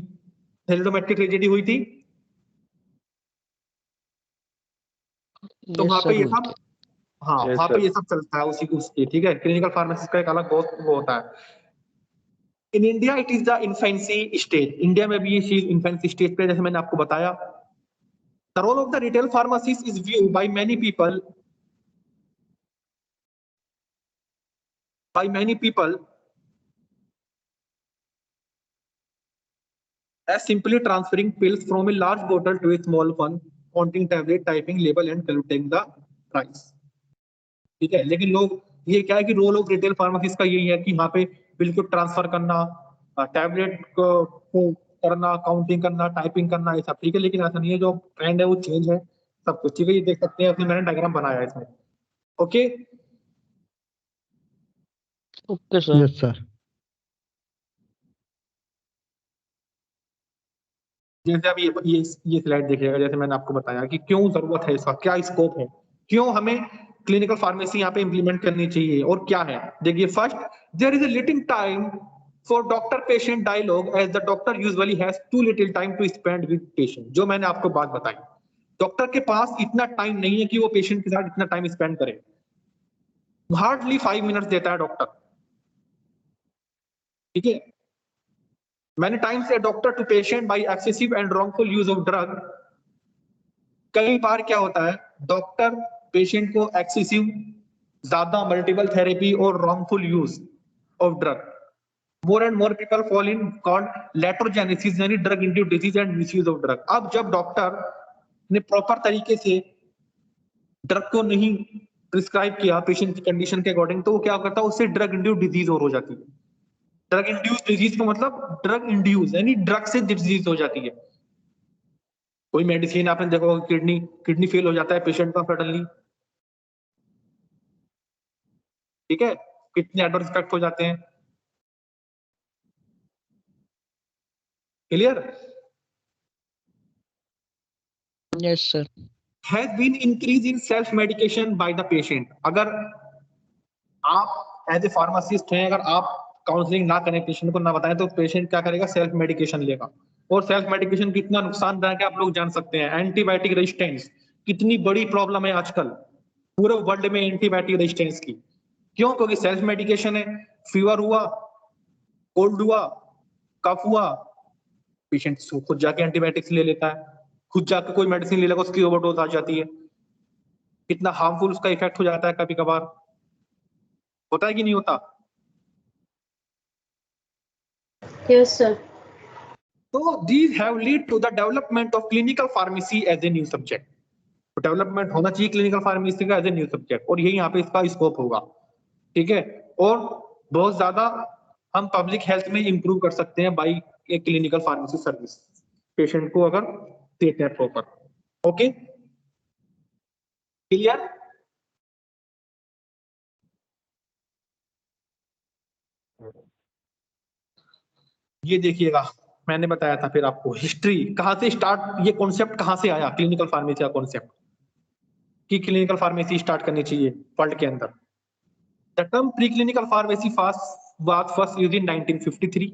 तो वहां पे ये सब, हाँ Yes, वहां पे sir. ये सब चलता है उसकी, ठीक है। क्लिनिकल फार्मेसी का एक अलग बहुत वो होता है। In India it is the infancy stage, India में भी ये चीज इन्फेंसी स्टेज पे, जैसे मैंने आपको बताया। The role of the retail pharmacist is viewed by many people as simply transferring pills from a large bottle to a small one, counting tablet, typing label and calculating the price, ठीक है। लेकिन लोग, ये क्या है कि role of retail pharmacist का यही है कि यहाँ पे बिल को ट्रांसफर करना, टैबलेट को करना, काउंटिंग करना, टाइपिंग करना, ये सब, ठीक है। लेकिन ऐसा नहीं है, जो ट्रेंड है वो चेंज है सब कुछ, ठीक है। ये देख सकते हैं, उसमें मैंने डायग्राम बनाया है इसमें। Okay okay sir. Yes sir. जैसे अब ये स्लाइड देखिएगा, जैसे मैंने आपको बताया कि क्यों जरूरत है इसका, क्या स्कोप है, क्यों हमें क्लिनिकल फार्मेसी यहाँ पे इंप्लीमेंट करनी चाहिए और क्या है। देखिए, first, there is a little time for doctor patient dialogue as the doctor usually has too little time to spend with patient. जो मैंने आपको बात बताई, डॉक्टर के पास इतना टाइम नहीं है कि वो पेशेंट के साथ इतना टाइम स्पेंड करे, हार्डली 5 मिनट्स देता है डॉक्टर, ठीक है। Many times a doctor to patient by excessive and wrongful use of drug, कई बार क्या होता है, डॉक्टर पेशेंट को एक्सेसिव, ज्यादा मल्टीपल थेरेपी और wrongful use of drug, more and more people fall in called iatrogenesis, यानी drug induced disease and misuse of drug. अब जब डॉक्टर ने प्रॉपर तरीके से ड्रग को नहीं प्रिस्क्राइब किया पेशेंट की कंडीशन के अकॉर्डिंग, तो वो क्या करता है, उससे ड्रग इंड्यूस्ड डिजीज और हो जाती है। ड्रग इंड्यूस्ड डिजीज का मतलब ड्रग इंड्यूस यानी ड्रग से डिजीज हो जाती है। कोई मेडिसिन आपने देखो, किडनी फेल हो जाता है पेशेंट का सडनली, ठीक है, कितने एडवर्स इफेक्ट हो जाते हैं, clear. Yes sir. Has been increase in self medication by the patient. अगर आप एज ए फार्मासिस्ट हैं, अगर आप काउंसलिंग ना करें, पेशेंट को ना बताएं, तो पेशेंट क्या करेगा, सेल्फ मेडिकेशन लेगा। और सेल्फ मेडिकेशन कितना नुकसानदायक है आप लोग जान सकते हैं। एंटीबायोटिक रेजिस्टेंस कितनी बड़ी प्रॉब्लम है आजकल पूरे वर्ल्ड में, एंटीबायोटिक रेजिस्टेंस की। क्यों? क्योंकि सेल्फ मेडिकेशन है। फीवर हुआ, कोल्ड हुआ, कफ हुआ, पेशेंट खुद जाके एंटीबायोटिक्स ले लेता है, खुद जाके कोई मेडिसिन ले लेगा, उसकी ओवरडोज आ जाती है। कितना हार्मफुल उसका इफेक्ट हो जाता है कभी कभार, होता है कि नहीं होता? Yes, sir. So these have lead to the development of clinical pharmacy as a new subject. तो डेवलपमेंट होना चाहिए क्लिनिकल फार्मेसी का एज ए न्यू सब्जेक्ट, और यही यहाँ पे इसका स्कोप होगा, ठीक है। और बहुत ज्यादा हम पब्लिक हेल्थ में इंप्रूव कर सकते हैं by a clinical pharmacy service, patient को अगर देते हैं प्रॉपर। Okay, clear? ये देखिएगा, मैंने बताया था फिर आपको हिस्ट्री कहां से स्टार्ट, ये कॉन्सेप्ट कहां से आया क्लिनिकल फार्मेसी का कॉन्सेप्ट कि क्लिनिकल फार्मेसी स्टार्ट करनी चाहिए वर्ल्ड के अंदर। The term pre clinical pharmacy was first used in 1953.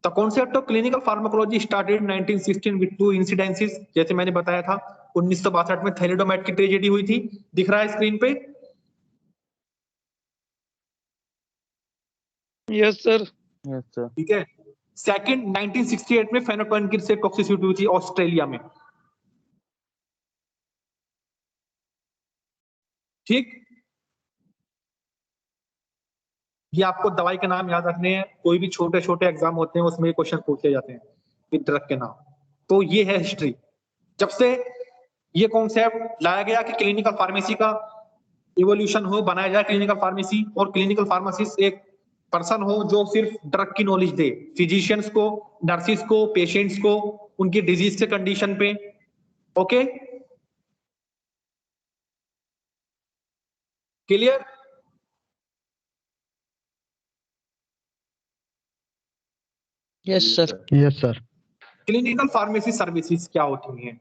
The concept of clinical pharmacology started in 1916 with two incidences, जैसे मैंने बताया था 1962 में थैलिडोमाइड की ट्रेजेडी हुई थी, दिख रहा है स्क्रीन पे? Yes sir, yes sir. ठीक है। सेकंड 1968 में फेनोटोनिकिन से टॉक्सिसिटी हुई थी ऑस्ट्रेलिया में, ठीक। ये आपको दवाई के नाम याद रखने हैं, कोई भी छोटे छोटे एग्जाम होते हैं उसमें क्वेश्चन पूछे जाते हैं कि ड्रग के नाम। तो ये है हिस्ट्री, जब से ये कॉन्सेप्ट लाया गया कि क्लिनिकल फार्मेसी का इवोल्यूशन हो, बनाया जाए क्लिनिकल फार्मेसी, और क्लिनिकल फार्मासिस्ट एक पर्सन हो जो सिर्फ ड्रग की नॉलेज दे फिजिशियंस को, नर्सिस को, पेशेंट्स को, उनकी डिजीज के कंडीशन पे। Okay, clear? Yes sir, yes sir. Clinical pharmacy services क्या होती हैं?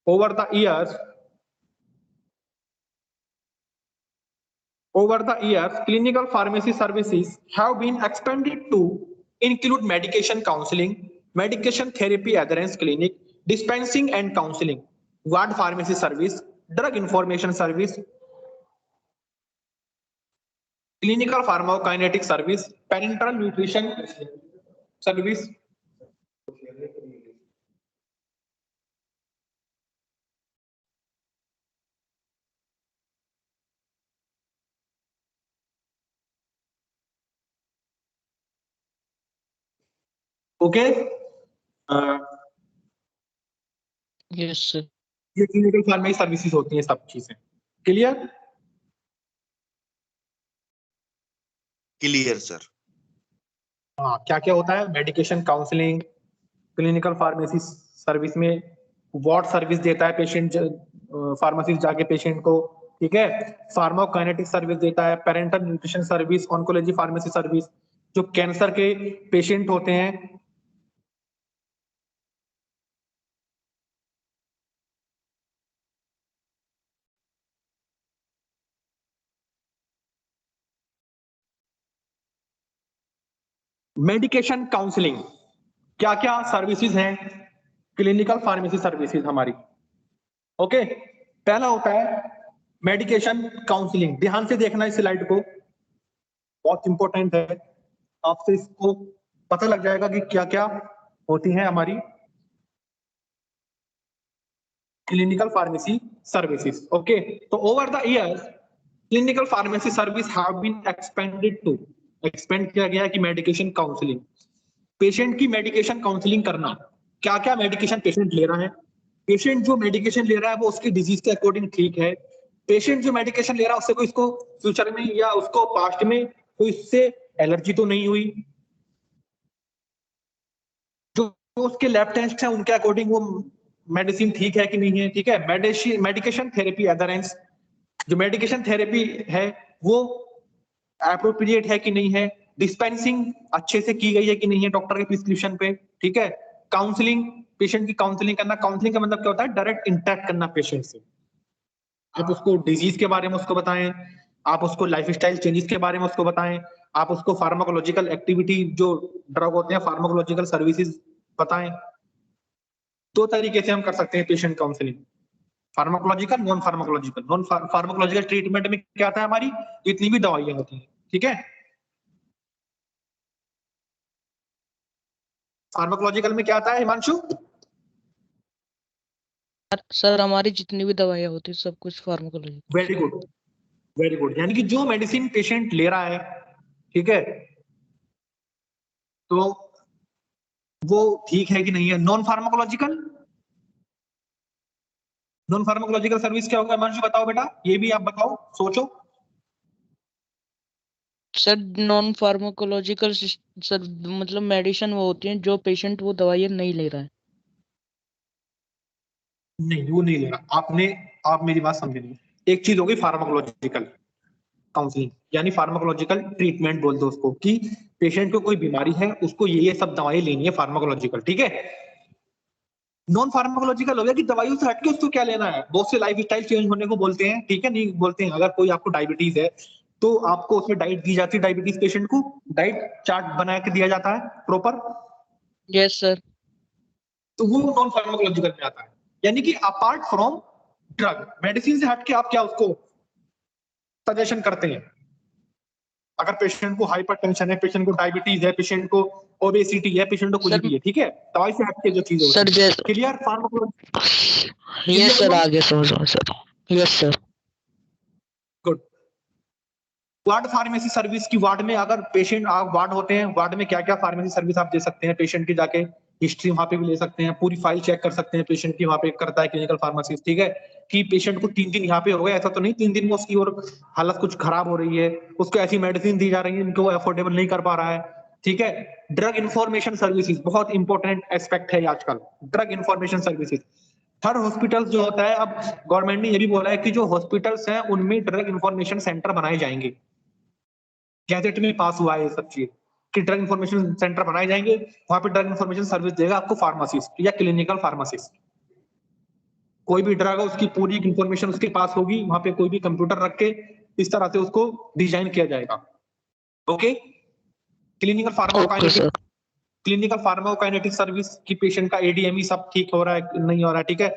Over the years clinical pharmacy services have been expanded to include medication counseling, medication therapy adherence clinic, dispensing and counseling, ward pharmacy service, drug information service, clinical pharmacokinetic service, parenteral nutrition service. Okay, yes sir. ये clinical pharmacy services होती हैं सब चीजें। Clear? Clear sir. हाँ, क्या क्या होता है? Medication counselling, clinical pharmacy service में वार्ड सर्विस देता है पेशेंट, फार्मेसिस्ट जाके पेशेंट को, ठीक है। फार्माकोकाइनेटिक सर्विस देता है, parental nutrition service, oncology pharmacy service, जो कैंसर के पेशेंट होते हैं, मेडिकेशन काउंसलिंग, क्या क्या सर्विसेज हैं क्लिनिकल फार्मेसी सर्विसेज हमारी। ओके, पहला होता है मेडिकेशन काउंसलिंग। ध्यान से देखना इस स्लाइड को, बहुत इंपॉर्टेंट है, आपसे इसको पता लग जाएगा कि क्या क्या होती है हमारी क्लिनिकल फार्मेसी सर्विसेज। ओके, तो over the years clinical pharmacy service have been expand किया गया है कि मेडिकेशन काउंसलिंग, पेशेंट की मेडिकेशन काउंसलिंग करना, क्या क्या मेडिकेशन पेशेंट ले रहा है, पेशेंट जो मेडिकेशन ले रहा है वो उसकी डिजीज के अकॉर्डिंग ठीक है, पेशेंट जो मेडिकेशन ले रहा है उससे कोई इसको फ्यूचर में या उसको पास्ट में कोई इससे एलर्जी तो नहीं हुई, जो उसके लैब टेस्ट है उनके अकॉर्डिंग वो मेडिसिन ठीक है कि नहीं है, ठीक है। मेडिकेशन थेरेपी एडहेरेंस, जो मेडिकेशन थेरेपी है वो एप्रोप्रिएट है कि नहीं है, डिस्पेंसिंग अच्छे से की गई है कि नहीं है डॉक्टर के प्रिस्क्रिप्शन पे, ठीक है। काउंसलिंग, पेशेंट की काउंसलिंग करना, काउंसलिंग का मतलब क्या होता है? डायरेक्ट इंटरेक्ट करना पेशेंट से, आप उसको डिजीज के बारे में उसको बताएं, आप उसको लाइफस्टाइल चेंजेस के बारे में उसको बताएं, आप उसको फार्माकोलॉजिकल एक्टिविटी जो ड्रग होते हैं फार्माकोलॉजिकल सर्विसेज बताएं। दो तरीके से हम कर सकते हैं patient counselling, pharmacological, non pharmacological. Non pharmacological treatment में क्या आता है हमारी, जितनी भी दवाइयां होती हैं, ठीक है। फार्माकोलॉजिकल में क्या आता है हिमांशु? सर हमारी जितनी भी दवाइयाँ होती है सब कुछ pharmacology. Very good, very good. यानी कि जो मेडिसिन पेशेंट ले रहा है, ठीक है, तो वो ठीक है कि नहीं है। Non pharmacological, non pharmacological service क्या होगा हिमांशु, बताओ बेटा, ये भी आप बताओ, सोचो। सर नॉन फार्माकोलॉजिकल सर मतलब मेडिसिन वो होती है जो पेशेंट वो दवाइयाँ नहीं ले रहा है। नहीं, वो नहीं ले रहा। आप मेरी बात समझे नहीं। एक चीज होगी फार्माकोलॉजिकल काउंसलिंग, यानी फार्माकोलॉजिकल ट्रीटमेंट बोलते हैं उसको, कि पेशेंट को कोई बीमारी है, उसको ये सब दवाई लेनी है फार्माकोलॉजिकल, ठीक है। नॉन फार्माकोलॉजिकल हो गया कि दवाइयों से हटके उसको क्या लेना है। बहुत से लाइफ स्टाइल चेंज होने को बोलते हैं, ठीक है, नहीं बोलते हैं। अगर कोई आपको डायबिटीज है तो आपको उसमें डाइट दी जाती है, डायबिटीज पेशेंट को डाइट चार्ट बना के दिया जाता है प्रॉपर, यस सर। तो वो नॉन फार्माकोलॉजिकल में आता है। यानी कि अपार्ट फ्रॉम ड्रग, मेडिसिन से हटके आप क्या उसको सजेशन करते हैं। अगर पेशेंट को हाइपरटेंशन है, पेशेंट को डायबिटीज है, पेशेंट को ओबेसिटी है, पेशेंट को कुछ सर भी है, ठीक है, दवाई से हटके जो चीज सर होती है। जैसे क्लियर फार्माकोलॉजी? यस सर आगे समझो sir. Yes sir. Good. Ward pharmacy service की, वार्ड में अगर पेशेंट आप वार्ड होते हैं, वार्ड में क्या क्या फार्मेसी सर्विस आप दे सकते हैं पेशेंट की, जाके हिस्ट्री वहां पे भी ले सकते हैं, पूरी फाइल चेक कर सकते हैं पेशेंट की, वहां पे करता है क्लिनिकल फार्मासिस्ट, ठीक है, कि पेशेंट को 3 दिन यहाँ पे हो गया, ऐसा तो नहीं 3 दिन में उसकी और हालत कुछ खराब हो रही है, उसको ऐसी मेडिसिन दी जा रही है इनको वो अफोर्डेबल नहीं कर पा रहा है, ठीक है। ड्रग इन्फॉर्मेशन सर्विसेज बहुत इंपॉर्टेंट एस्पेक्ट है आजकल, ड्रग इन्फॉर्मेशन सर्विसेज। हर हॉस्पिटल जो होता है, अब गवर्नमेंट ने ये भी बोला है कि जो हॉस्पिटल्स हैं उनमें ड्रग इन्फॉर्मेशन सेंटर बनाए जाएंगे। गैजेट में पास हुआ है ये सब चीज कि ड्रग इन्फॉर्मेशन सेंटर बनाए जाएंगे, वहां पे ड्रग इन्फॉर्मेशन सर्विस देगा आपको फार्मासिस्ट या क्लिनिकल फार्मासिस्ट। कोई भी ड्रग है उसकी पूरी इन्फॉर्मेशन उसके पास होगी, वहां पे कोई भी कंप्यूटर रख के इस तरह से उसको डिजाइन किया जाएगा। Okay. Clinical okay pharmacokinetic, sir. Clinical pharmacokinetic service की पेशेंट का एडीएमई सब ठीक हो रहा है नहीं हो रहा है, ठीक है,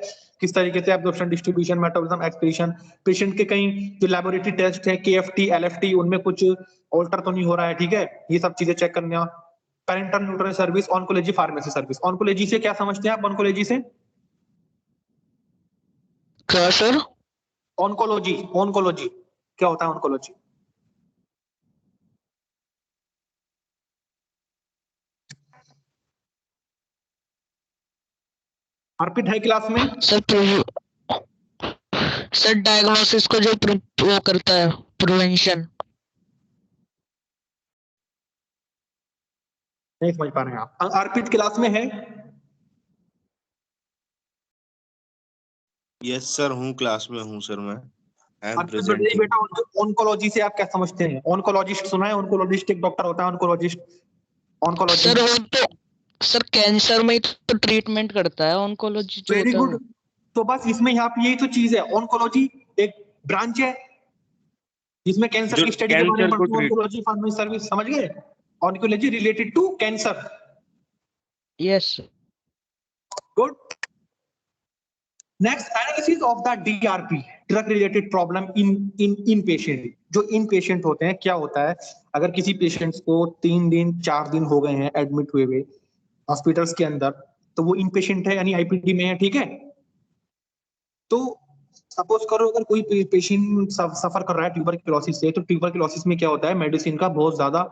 किस तरीके से absorption, distribution, metabolism, excretion, patient के कहीं जो लेबोरेटरी टेस्ट है केएफटी एलएफटी उनमें कुछ ऑल्टर तो नहीं हो रहा है, ठीक है, ये सब चीजें चेक करना। Parental neutral service, oncology pharmacy service. Oncology से क्या समझते हैं आप? ऑन्कोलॉजी से क्या सर? ऑन्कोलॉजी, ऑन्कोलॉजी क्या होता है? ऑन्कोलॉजी अर्पित है क्लास में? सर सर डायग्नोसिस को जो वो करता है प्रिवेंशन। नहीं समझ पा रहे हैं आप? अर्पित क्लास में है? यस सर, हूँ क्लास में हूँ सर, मैं आई एम अर्पित प्रेजेंट। बेटा, ऑन्कोलॉजी से आप क्या समझते हैं? ऑन्कोलॉजिस्ट सुना है? ऑन्कोलॉजिस्ट एक डॉक्टर होता है ऑन्कोलॉजिस्ट। ऑन्कोलॉजी सर वो तो सर कैंसर में तो ट्रीटमेंट करता है, ऑन्कोलॉजी जो वेरी होता है गुड। तो बस इसमें यहाँ पे यही तो चीज है, ऑन्कोलॉजी एक ब्रांच है जिसमें कैंसर जो की स्टडी के बारे कैंसर में को पढ़ते हैं। ट्रीट, ऑन्कोलॉजी फार्मेसी सर्विस, समझ गए? Oncology related to cancer. Yes. Good. Next, analysis of the DRP, drug related problem in patient. जो इन पेशेंट होते हैं, क्या होता है, अगर किसी पेशेंट्स को 3 दिन 4 दिन हो गए हैं एडमिट हुए हॉस्पिटल्स के अंदर, तो वो इन पेशेंट है यानी आईपीडी में है, ठीक है। तो सपोज करो अगर कोई पेशेंट सफर कर रहा है ट्यूबरक्लोसिस से, तो ट्यूबरक्लोसिस में क्या होता है, मेडिसिन का बहुत ज्यादा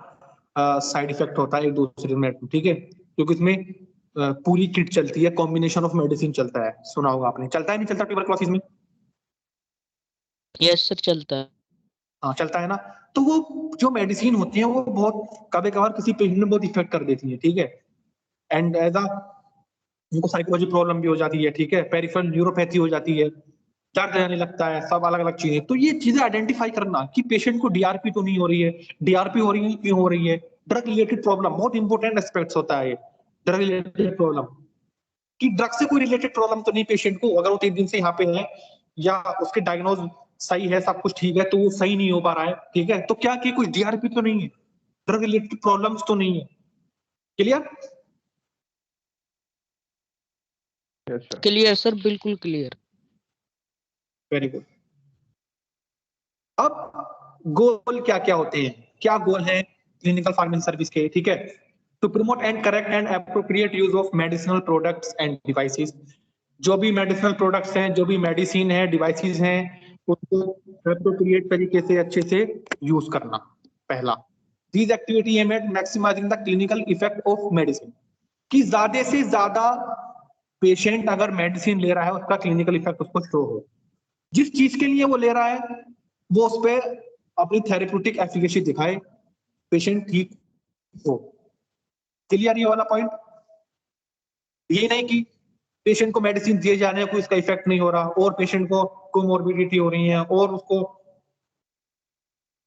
साइड इफेक्ट होता है एक दूसरे में, ठीक है, क्योंकि इसमें पूरी किट चलती है, कॉम्बिनेशन ऑफ मेडिसिन चलता है, सुना होगा आपने, चलता है नहीं चलता ट्यूबरक्लोसिस में? यस सर चलता है। हाँ चलता है ना। तो वो जो मेडिसिन होती है वो बहुत कभी कभार किसी पेशेंट में बहुत इफेक्ट कर देती है, ठीक है, एंड एज अ उनको साइकोलॉजी प्रॉब्लम भी हो जाती है, ठीक है, पेरिफेरल न्यूरोपैथी हो जाती है, दर्द रहने लगता है, सब अलग अलग चीजें। तो ये चीजें आइडेंटिफाई करना कि पेशेंट को डीआरपी तो नहीं हो रही है, डीआरपी हो रही है क्यों हो रही है, ड्रग रिलेटेड प्रॉब्लम बहुत इंपॉर्टेंट एस्पेक्ट्स होता है ये। ड्रग रिलेटेड प्रॉब्लम कि ड्रग से कोई रिलेटेड प्रॉब्लम तो नहीं पेशेंट को, अगर वो 3 दिन से यहाँ पे है या उसके डायग्नोज सही है, सब कुछ ठीक है, तो वो सही नहीं हो पा रहा है, ठीक है, तो क्या कि कुछ डीआरपी तो नहीं है, ड्रग रिलेटेड प्रॉब्लम्स तो नहीं है। Clear? Yes sir. Clear sir, बिल्कुल क्लियर। Very good. अब गोल क्या क्या होते हैं, क्या गोल है क्लिनिकल फार्मेसी सर्विस के, ठीक है। To promote and correct and appropriate use of medicinal products and devices. जो भी मेडिसिनल प्रोडक्ट्स हैं, जो भी मेडिसिन है, डिवाइसेस हैं, उसको एप्रोप्रिएट तरीके से अच्छे से यूज करना, पहला। These activity aim at maximizing the clinical effect of medicine, कि ज्यादा से ज्यादा पेशेंट अगर मेडिसिन ले रहा है उसका क्लिनिकल इफेक्ट उसको शो हो, जिस चीज के लिए वो ले रहा है वो उस पर अपनी थेरेप्यूटिक एफिकेसी दिखाए, पेशेंट ठीक हो। क्लियर ये वाला पॉइंट? ये नहीं कि पेशेंट को मेडिसिन दिए जा रहे हैं, कोई इसका इफेक्ट नहीं हो रहा, और पेशेंट को कोमोर्बिडिटी हो रही है और उसको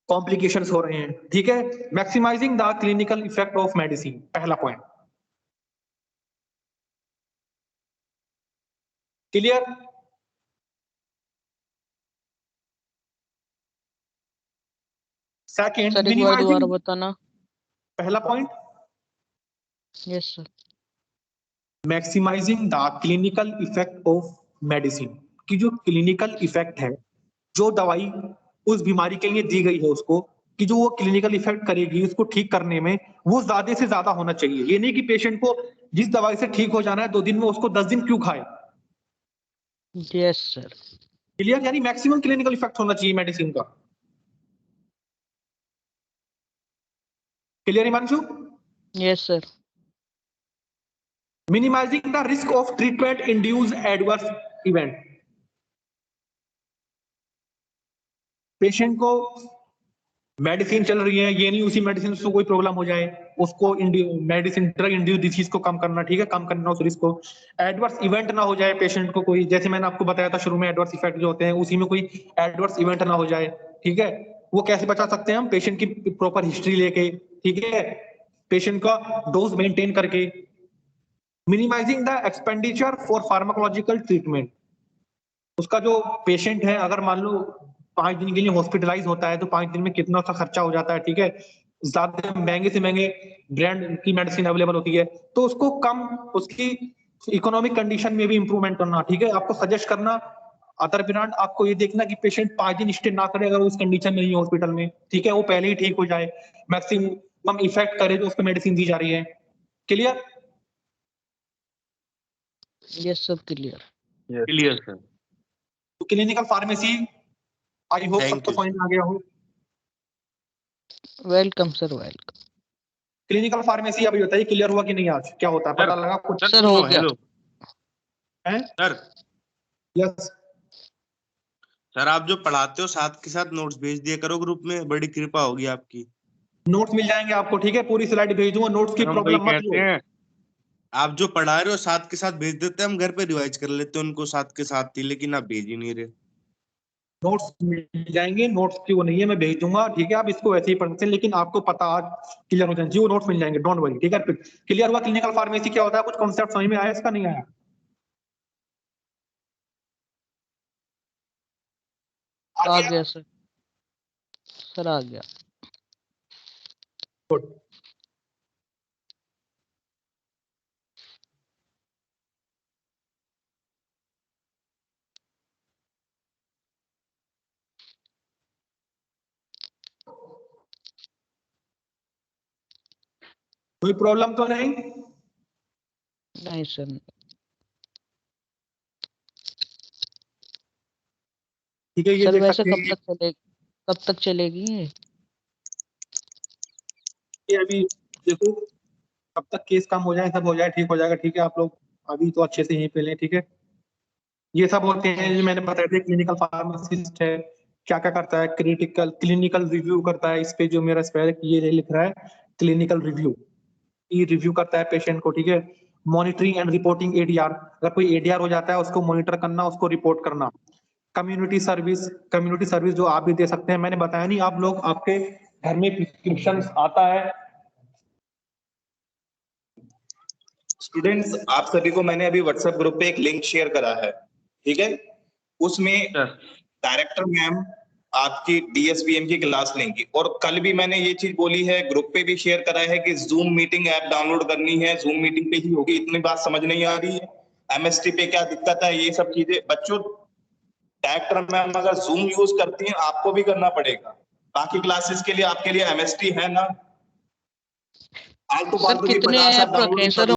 कॉम्प्लिकेशंस हो रहे हैं, ठीक है। Maximizing the clinical effect of medicine, पहला पॉइंट। क्लियर? सेकंड, सर एक बार दोबारा बताना। पहला point yes sir. Maximizing the clinical effect of medicine, की जो क्लिनिकल इफेक्ट है, जो दवाई उस बीमारी के लिए दी गई है उसको, कि जो वो क्लिनिकल इफेक्ट करेगी उसको ठीक करने में, वो ज्यादा से ज्यादा होना चाहिए। ये नहीं कि पेशेंट को जिस दवाई से ठीक हो जाना है 2 दिन में, उसको 10 दिन क्यों खाए। Yes sir. क्लियर? यानी मैक्सिमम क्लिनिकल इफेक्ट होना चाहिए मेडिसिन का। Clear Himanshu? Yes sir. Minimizing the risk of treatment induce adverse event, patient को मेडिसिन चल रही है, ये नहीं उसी मेडिसिन से कोई प्रॉब्लम हो जाए, उसको मेडिसिन ड्रग इंड्यूस डिसीज को कम करना, ठीक है, कम करना उस रिस्क को। एडवर्स इवेंट ना हो जाए पेशेंट को कोई, जैसे मैंने आपको बताया था शुरू में एडवर्स इफेक्ट जो होते हैं, उसी में कोई एडवर्स इवेंट ना हो जाए, ठीक है। वो कैसे बचा सकते हैं हम? पेशेंट की प्रॉपर हिस्ट्री लेके, ठीक है, पेशेंट का डोज मेंटेन करके। Minimizing the expenditure for pharmacological treatment, उसका जो पेशेंट है अगर मान लो 5 दिन के लिए हॉस्पिटलाइज होता है तो 5 दिन में कितना सा खर्चा हो जाता है, ठीक है। ज्यादा महंगे से महंगे ब्रांड की मेडिसिन अवेलेबल होती है, तो उसको कम, उसकी इकोनॉमिक कंडीशन में भी इंप्रूवमेंट करना, ठीक है, आपको सजेस्ट करना अदर ब्रांड। आपको ये देखना कि पेशेंट 5 दिन स्टे ना करे अगर उस कंडीशन में नहीं है हॉस्पिटल में, ठीक है, वो पहले ही ठीक हो जाए, मैक्सिमम इफेक्ट करे जो उसको मेडिसिन दी जा रही है। क्लियर? यस सब क्लियर। Clear sir. तो clinical pharmacy I hope Thank सबको you, समझ में आ गया हो। Welcome sir welcome. Clinical pharmacy अभी बताइए क्लियर हुआ कि नहीं? आज क्या होता है पता लगा कुछ? सर हो गया। हेलो है? सर। यस सर आप जो पढ़ाते हो साथ के साथ नोट्स भेज दिया करो ग्रुप में, बड़ी कृपा होगी आपकी। नोट्स मिल जाएंगे आपको, ठीक है, पूरी स्लाइड भेज दूंगा, नोट्स की हम वही प्रॉब्लम मत कहते लो। हैं, आप जो पढ़ा रहे हो साथ के साथ भेज देते हैं, हम घर पे रिवाइज कर लेते हैं उनको साथ के साथ ही, लेकिन आप भेज ही नहीं रहे। नोट्स मिल जाएंगे, नोट्स की वो नहीं है, मैं भेज दूंगा, ठीक है, आप इसको वैसे ही पढ़ सकते हैं, लेकिन आपको पता आज क्लियर हो जाए जी, वो नोट्स मिल जाएंगे, डोंट वरी, ठीक है। क्लियर हुआ क्लिनिकल फार्मेसी क्या होता है? कुछ कॉन्सेप्ट समझ में आया इसका? नहीं आया? आ गया सर। सर आ गया। गुड। कोई प्रॉब्लम तो नहीं? नहीं सर। ठीक है, ये सर देख वैसे सकते हैं, कब तक चलेगी ये? ये अभी देखो कब तक केस कम हो जाए, सब हो जाए, ठीक हो जाएगा, ठीक है। आप लोग अभी तो अच्छे से यहीं पे लें, ठीक है। ये सब होते हैं जो मैंने बताया था, क्लिनिकल फार्मासिस्ट है, क्या क्या करता है, क्लिनिकल रिव्यू करता है। इस पे जो मेरा स्पेल ये लिख रहा है क्लिनिकल रिव्यू, ये रिव्यू करता है पेशेंट को, ठीक है। मॉनिटरिंग एंड रिपोर्टिंग एडीआर, अगर कोई एडीआर हो जाता है उसको मॉनिटर करना, उसको रिपोर्ट करना। कम्युनिटी सर्विस जो आप भी दे सकते हैं, मैंने बताया नहीं, आप लोग आपके घर में प्रिस्क्रिप्शन आता है। स्टूडेंट्स, आप सभी को मैंने अभी व्हाट्सएप ग्रुप पे एक लिंक शेयर करा है, ठीक है। उसमें डायरेक्टर मैम आपकी डीएसपीएम की क्लास लेंगी, और कल भी मैंने ये चीज बोली है, ग्रुप पे भी शेयर करा है कि जूम मीटिंग ऐप डाउनलोड करनी है, जूम मीटिंग पे ही होगी। इतनी बात समझ नहीं आ रही है? एमएसटी पे क्या दिक्कत है, ये सब चीजें बच्चों, डायरेक्टर मैम अगर जूम यूज करती हैं आपको भी करना पड़ेगा। बाकी क्लासेस के लिए आपके लिए एमएसटी है ना, आलतू सर फालतू की कितने 50 ऐप रखे हैं सर